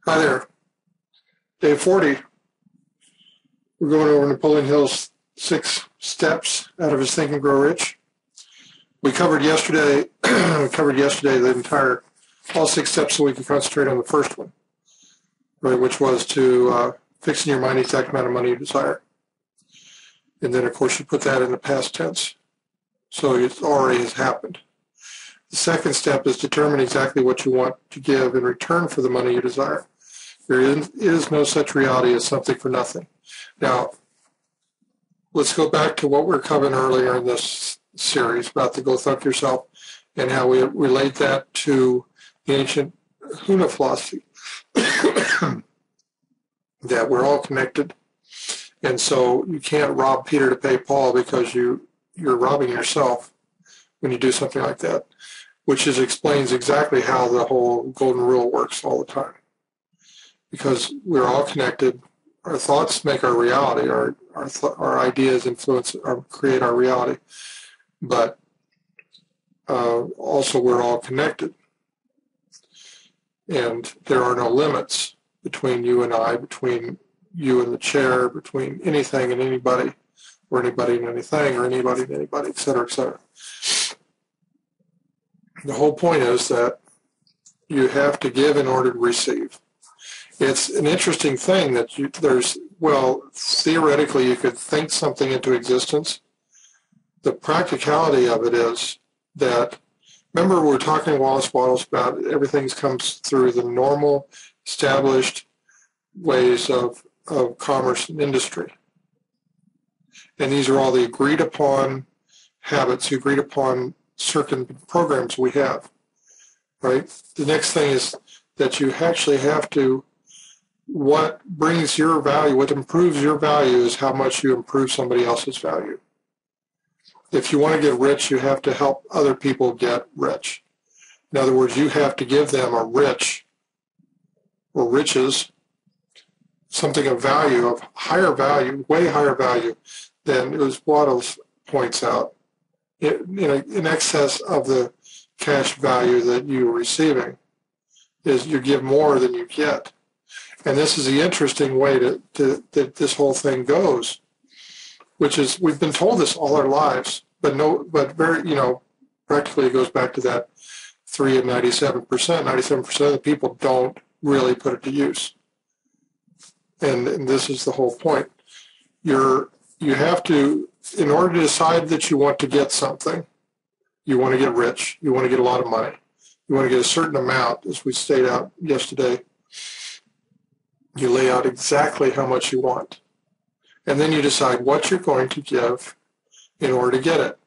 Hi there. Day 40. We're going over Napoleon Hill's 6 steps out of his Think and Grow Rich. We covered yesterday. The entire all 6 steps, so we can concentrate on the first one, right? Which was to fix in your mind the exact amount of money you desire, and then of course you put that in the past tense, so it already has happened. The second step is determine exactly what you want to give in return for the money you desire. There is no such reality as something for nothing. Now, let's go back to what we were covering earlier in this series about the go thunk yourself and how we relate that to the ancient Huna philosophy, that we're all connected. And so you can't rob Peter to pay Paul, because you're robbing yourself when you do something like that, which explains exactly how the whole golden rule works all the time. Because we're all connected. Our thoughts make our reality. Our ideas influence or create our reality. But also we're all connected. And there are no limits between you and I, between you and the chair, between anything and anybody, or anybody and anything, or anybody and anybody, et cetera, et cetera. The whole point is that you have to give in order to receive. It's an interesting thing that theoretically you could think something into existence. The practicality of it is that, remember we were talking Wallace Wattles about everything comes through the normal, established ways of commerce and industry. And these are all the agreed upon habits, agreed upon certain programs we have, right? The next thing is that you actually have to, what brings your value, what improves your value is how much you improve somebody else's value. If you want to get rich, you have to help other people get rich. In other words, you have to give them a rich or riches, something of value, of higher value, way higher value than, as Wattles points out, in excess of the cash value that you're receiving. Is you give more than you get. And this is the interesting way that this whole thing goes, which is, we've been told this all our lives, but practically it goes back to that 3 and 97%. 97% of the people don't really put it to use. And this is the whole point. You have to, in order to decide that you want to get something, you want to get rich, you want to get a lot of money, you want to get a certain amount, as we stated out yesterday. You lay out exactly how much you want. And then you decide what you're going to give in order to get it.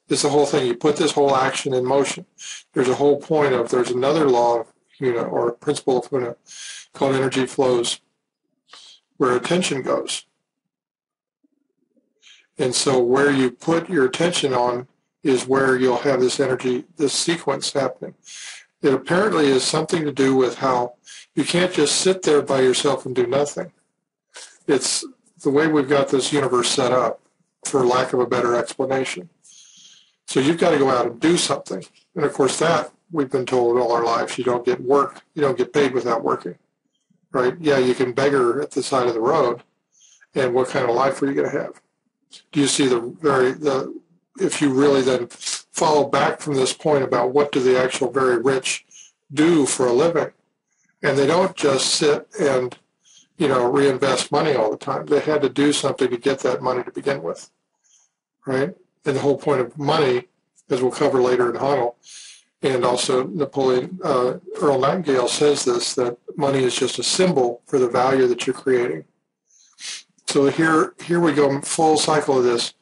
It's the whole thing. You put this whole action in motion. There's a whole point of, there's another law of Huna, or principle of Huna, called energy flows, where attention goes. And so where you put your attention on is where you'll have this energy, this sequence happening. It apparently is something to do with how you can't just sit there by yourself and do nothing. It's the way we've got this universe set up, for lack of a better explanation. So you've got to go out and do something. And of course that, we've been told all our lives, you don't get work, you don't get paid without working, right? Yeah, you can beggar at the side of the road, and what kind of life are you going to have? Do you see if you really then follow back from this point about what do the actual very rich do for a living? And they don't just sit and, reinvest money all the time. They had to do something to get that money to begin with, right? And the whole point of money, as we'll cover later in Huddle, and also Earl Nightingale says this, that money is just a symbol for the value that you're creating. So here we go, full cycle of this.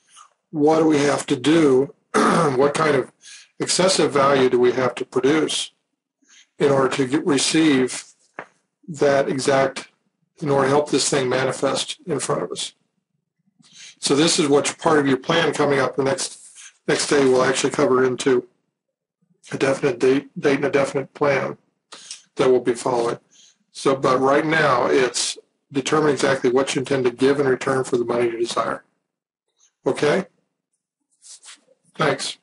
What do we have to do? What kind of excessive value do we have to produce in order to receive that exact, in order to help this thing manifest in front of us? So this is what's part of your plan coming up. The next day we'll actually cover into a definite date and a definite plan that we'll be following. So, but right now it's determine exactly what you intend to give in return for the money you desire. Okay? Thanks.